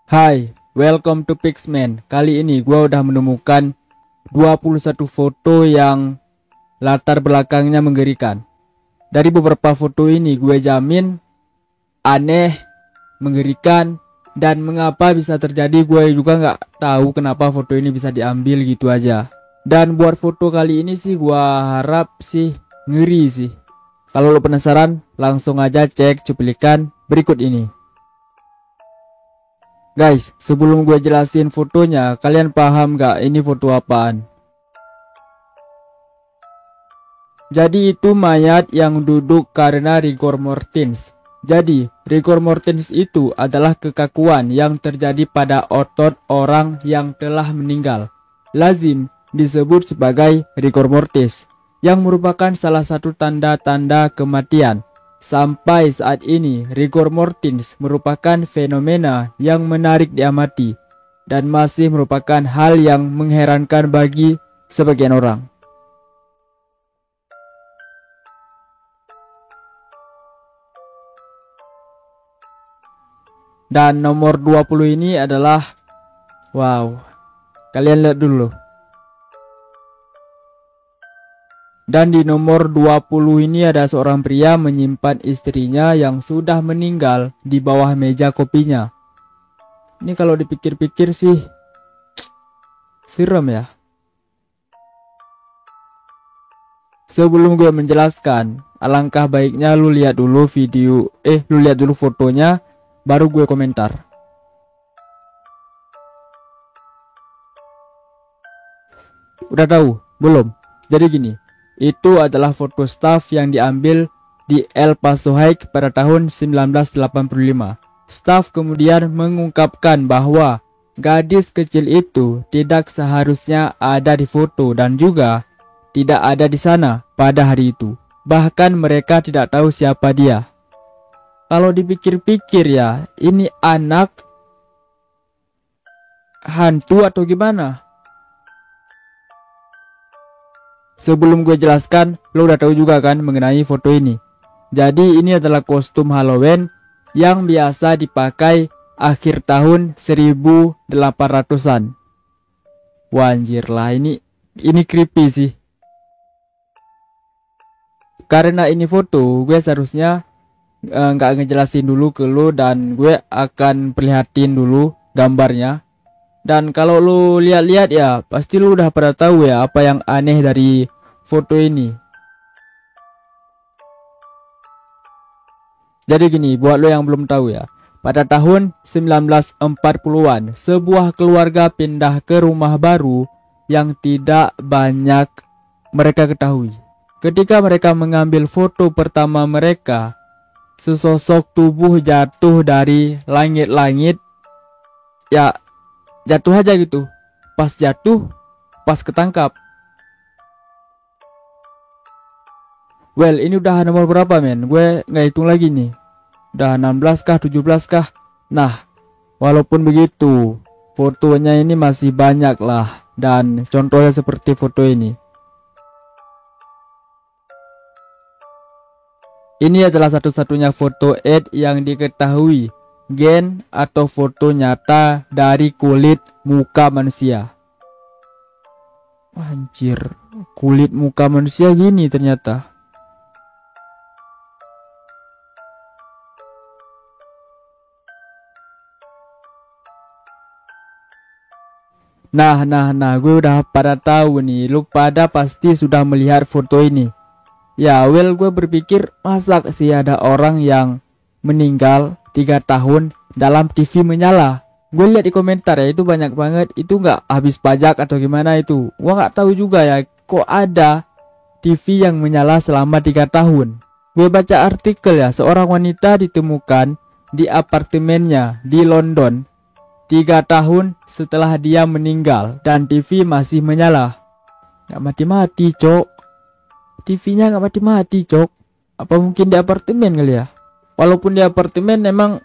Hai, welcome to Pixman. Kali ini gue udah menemukan 21 foto yang latar belakangnya mengerikan. Dari beberapa foto ini gue jamin aneh, mengerikan, dan mengapa bisa terjadi gue juga nggak tahu kenapa foto ini bisa diambil gitu aja. Dan buat foto kali ini sih gue harap sih ngeri sih. Kalau lo penasaran, langsung aja cek cuplikan berikut ini. Guys, sebelum gue jelasin fotonya, kalian paham gak ini foto apaan? Jadi itu mayat yang duduk karena rigor mortis. Jadi, rigor mortis itu adalah kekakuan yang terjadi pada otot orang yang telah meninggal. Lazim disebut sebagai rigor mortis, yang merupakan salah satu tanda-tanda kematian. Sampai saat ini, rigor mortis merupakan fenomena yang menarik diamati dan masih merupakan hal yang mengherankan bagi sebagian orang. Dan nomor 20 ini adalah wow. Kalian lihat dulu. Dan di nomor 20 ini ada seorang pria menyimpan istrinya yang sudah meninggal di bawah meja kopinya. Ini kalau dipikir-pikir sih serem ya. Sebelum gue menjelaskan, alangkah baiknya lu lihat dulu lu lihat dulu fotonya, baru gue komentar. Udah tahu? Belum? Jadi gini. Itu adalah foto staff yang diambil di El Paso High pada tahun 1985. Staff kemudian mengungkapkan bahwa gadis kecil itu tidak seharusnya ada di foto dan juga tidak ada di sana pada hari itu. Bahkan mereka tidak tahu siapa dia. Kalau dipikir-pikir ya, ini anak hantu atau gimana? Sebelum gue jelaskan, lo udah tahu juga kan mengenai foto ini. Jadi ini adalah kostum Halloween yang biasa dipakai akhir tahun 1800-an. Wah anjir lah, ini creepy sih. Karena ini foto, gue seharusnya nggak ngejelasin dulu ke lo dan gue akan perlihatin dulu gambarnya. Dan kalau lu lihat-lihat ya, pasti lu udah pada tahu ya apa yang aneh dari foto ini. Jadi gini, buat lo yang belum tahu ya. Pada tahun 1940-an, sebuah keluarga pindah ke rumah baru yang tidak banyak mereka ketahui. Ketika mereka mengambil foto pertama mereka, sesosok tubuh jatuh dari langit-langit. Ya, jatuh aja gitu. Pas jatuh, pas ketangkap. Well, ini udah nomor berapa men? Gue nggak hitung lagi nih. Udah 16 kah, 17 kah? Nah, walaupun begitu, fotonya ini masih banyak lah. Dan contohnya seperti foto ini. Ini adalah satu-satunya foto Ed yang diketahui gen atau foto nyata dari kulit muka manusia. Anjir, kulit muka manusia gini ternyata. Nah, gue udah pada tahu nih, lu pada pasti sudah melihat foto ini. Ya, well gue berpikir masa sih ada orang yang meninggal 3 tahun dalam TV menyala. Gue lihat di komentar ya, itu banyak banget. Itu nggak habis pajak atau gimana itu. Gue nggak tahu juga ya, kok ada TV yang menyala selama 3 tahun. Gue baca artikel ya, seorang wanita ditemukan di apartemennya di London 3 tahun setelah dia meninggal dan TV masih menyala. Nggak mati-mati cok, TV-nya nggak mati-mati cok. Apa mungkin di apartemen kali ya? Walaupun di apartemen memang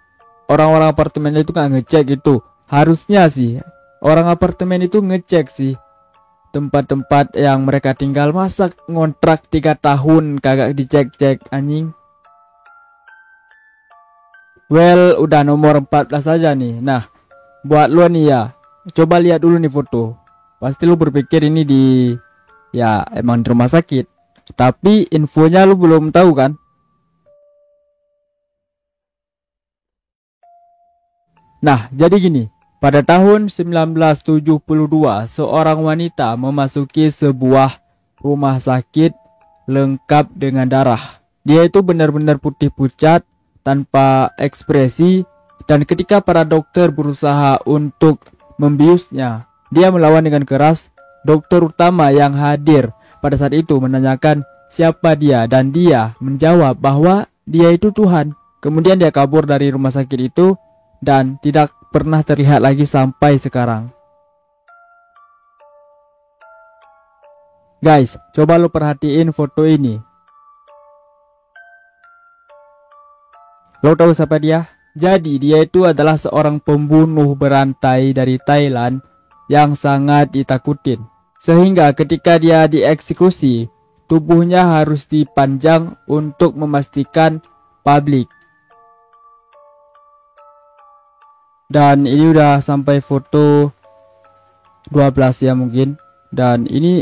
orang-orang apartemen itu nggak ngecek itu. Harusnya sih orang apartemen itu ngecek sih tempat-tempat yang mereka tinggal. Masa ngontrak 3 tahun kagak dicek-cek anjing. Well, udah nomor 14 aja nih. Nah, buat lu nih ya, coba lihat dulu nih foto. Pasti lu berpikir ini ya emang di rumah sakit, tapi infonya lu belum tahu kan. Nah, jadi gini, pada tahun 1972 seorang wanita memasuki sebuah rumah sakit lengkap dengan darah. Dia itu benar-benar putih pucat, tanpa ekspresi, dan ketika para dokter berusaha untuk membiusnya, dia melawan dengan keras. Dokter utama yang hadir pada saat itu menanyakan siapa dia, dan dia menjawab bahwa dia itu Tuhan. Kemudian dia kabur dari rumah sakit itu dan tidak pernah terlihat lagi sampai sekarang. Guys, coba lu perhatiin foto ini. Lo tahu siapa dia? Jadi dia itu adalah seorang pembunuh berantai dari Thailand yang sangat ditakutin. Sehingga ketika dia dieksekusi, tubuhnya harus dipanjang untuk memastikan publik. Dan ini udah sampai foto 12 ya mungkin. Dan ini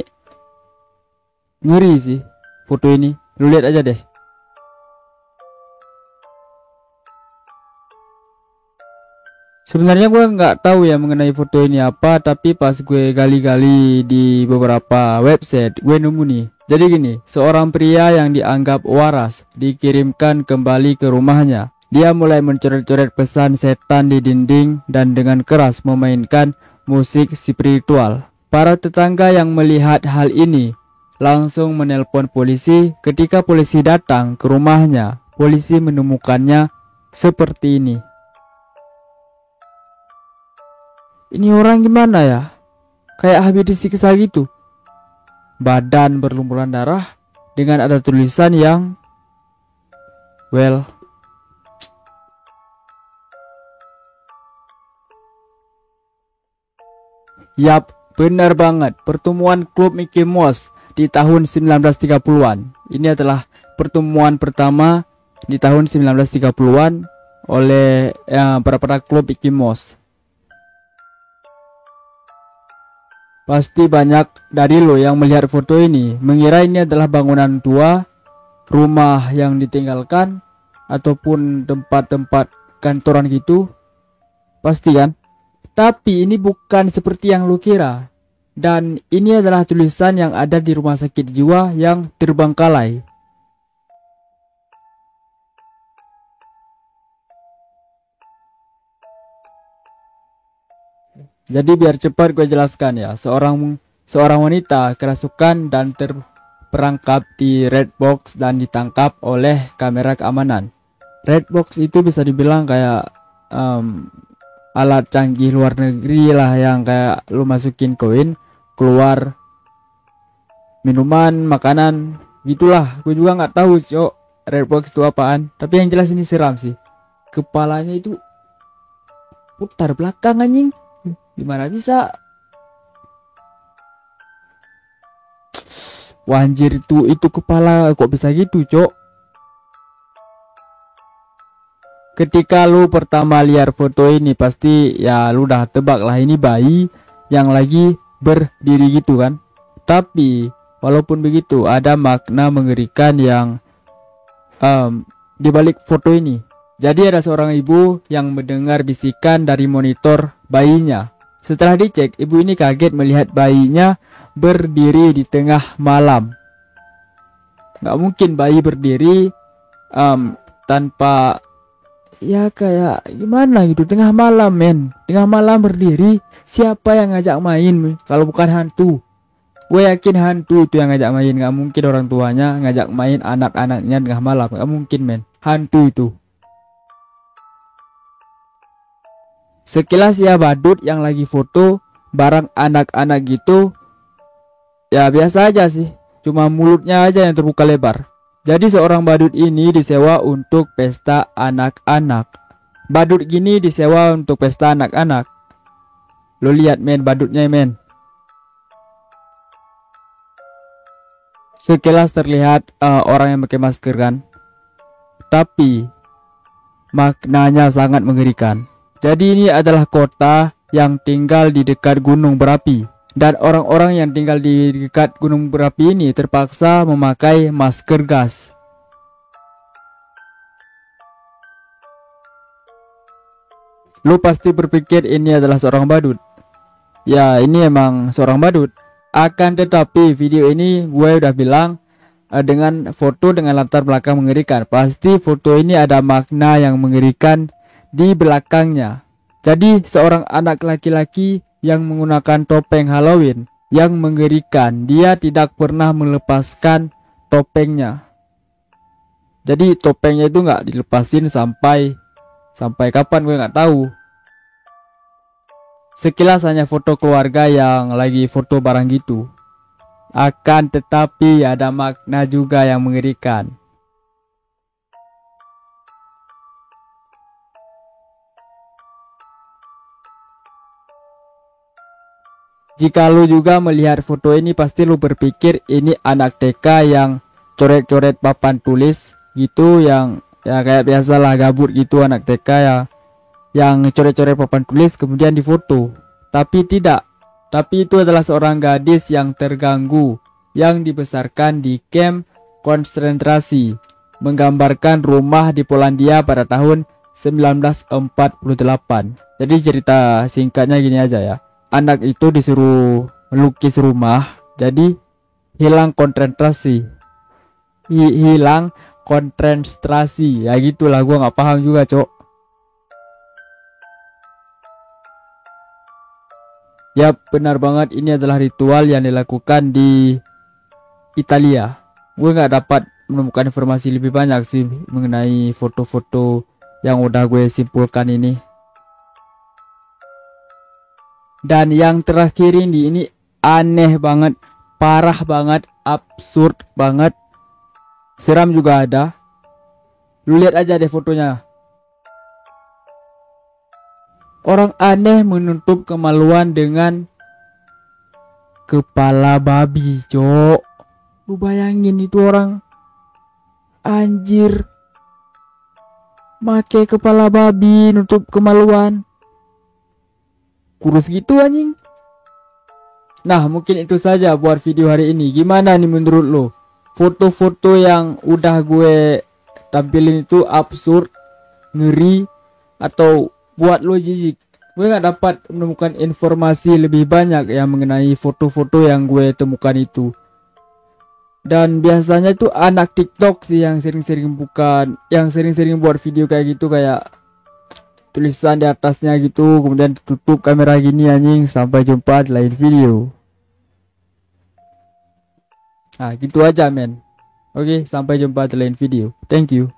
ngeri sih foto ini. Lu lihat aja deh. Sebenarnya gue nggak tahu ya mengenai foto ini apa, tapi pas gue gali-gali di beberapa website, gue nemu nih. Jadi gini, seorang pria yang dianggap waras dikirimkan kembali ke rumahnya. Dia mulai mencoret-coret pesan setan di dinding dan dengan keras memainkan musik spiritual. Para tetangga yang melihat hal ini langsung menelpon polisi. Ketika polisi datang ke rumahnya, polisi menemukannya seperti ini. Ini orang gimana ya? Kayak habis disiksa gitu. Badan berlumuran darah dengan ada tulisan yang Yap, benar banget. Pertemuan klub Mickey Mouse di tahun 1930-an. Ini adalah pertemuan pertama di tahun 1930-an oleh para klub Mickey Mouse. Pasti banyak dari lo yang melihat foto ini mengira ini adalah bangunan tua, rumah yang ditinggalkan, ataupun tempat-tempat kantoran gitu. Pasti kan? Tapi ini bukan seperti yang lo kira. Dan ini adalah tulisan yang ada di rumah sakit jiwa yang terbengkalai. Jadi biar cepat gue jelaskan ya. Seorang wanita kerasukan dan terperangkap di red box dan ditangkap oleh kamera keamanan. Red box itu bisa dibilang kayak alat canggih luar negeri lah, yang kayak lu masukin koin, keluar minuman, makanan, gitulah. Gue juga nggak tahu sih red box itu apaan. Tapi yang jelas ini seram sih. Kepalanya itu putar belakang anjing. Gimana bisa? Wah anjir, itu kepala kok bisa gitu, cok. Ketika lu pertama lihat foto ini, pasti ya lu udah tebak lah ini bayi yang lagi berdiri gitu kan. Tapi walaupun begitu, ada makna mengerikan yang di balik foto ini. Jadi ada seorang ibu yang mendengar bisikan dari monitor bayinya. Setelah dicek, ibu ini kaget melihat bayinya berdiri di tengah malam. Gak mungkin bayi berdiri tanpa, ya kayak gimana gitu, tengah malam men. Tengah malam berdiri, siapa yang ngajak main kalau bukan hantu? Gue yakin hantu itu yang ngajak main. Gak mungkin orang tuanya ngajak main anak-anaknya tengah malam. Gak mungkin men, hantu itu. Sekilas ya badut yang lagi foto bareng anak-anak gitu, ya biasa aja sih, cuma mulutnya aja yang terbuka lebar. Jadi seorang badut ini disewa untuk pesta anak-anak. Badut gini disewa untuk pesta anak-anak. Lo lihat men badutnya men. Sekilas terlihat orang yang pakai masker kan, tapi maknanya sangat mengerikan. Jadi ini adalah kota yang tinggal di dekat gunung berapi. Dan orang-orang yang tinggal di dekat gunung berapi ini terpaksa memakai masker gas. Lu pasti berpikir ini adalah seorang badut. Ya, ini emang seorang badut. Akan tetapi video ini gue udah bilang dengan foto dengan latar belakang mengerikan. Pasti foto ini ada makna yang mengerikan di belakangnya. Jadi seorang anak laki-laki yang menggunakan topeng Halloween yang mengerikan. Dia tidak pernah melepaskan topengnya. Jadi topengnya itu nggak dilepasin sampai kapan gue nggak tahu. Sekilas hanya foto keluarga yang lagi foto barang gitu. Akan tetapi ada makna juga yang mengerikan. Jika lu juga melihat foto ini, pasti lu berpikir ini anak TK yang coret-coret papan tulis gitu, yang ya kayak biasalah gabut gitu anak TK ya, yang coret-coret papan tulis kemudian difoto. Tapi tidak. Tapi itu adalah seorang gadis yang terganggu yang dibesarkan di kamp konsentrasi, menggambarkan rumah di Polandia pada tahun 1948. Jadi cerita singkatnya gini aja ya. Anak itu disuruh melukis rumah, jadi hilang konsentrasi. Hilang konsentrasi. Ya gitulah, gua nggak paham juga, Cok. Yap, benar banget, ini adalah ritual yang dilakukan di Italia. Gue nggak dapat menemukan informasi lebih banyak sih mengenai foto-foto yang udah gue simpulkan ini. Dan yang terakhir ini aneh banget, parah banget, absurd banget, seram juga ada. Lu lihat aja deh fotonya. Orang aneh menutup kemaluan dengan kepala babi, Cok. Lu bayangin itu orang anjir make kepala babi nutup kemaluan. Kurus gitu anjing. Nah, mungkin itu saja buat video hari ini. Gimana nih menurut lo? Foto-foto yang udah gue tampilin itu absurd, ngeri, atau buat lo jijik? Gue gak dapat menemukan informasi lebih banyak yang mengenai foto-foto yang gue temukan itu. Dan biasanya itu anak TikTok sih yang sering-sering buat video kayak gitu, kayak tulisan di atasnya gitu kemudian tutup kamera gini anjing. Sampai jumpa di lain video. Nah gitu aja men. Oke, sampai jumpa di lain video. Thank you.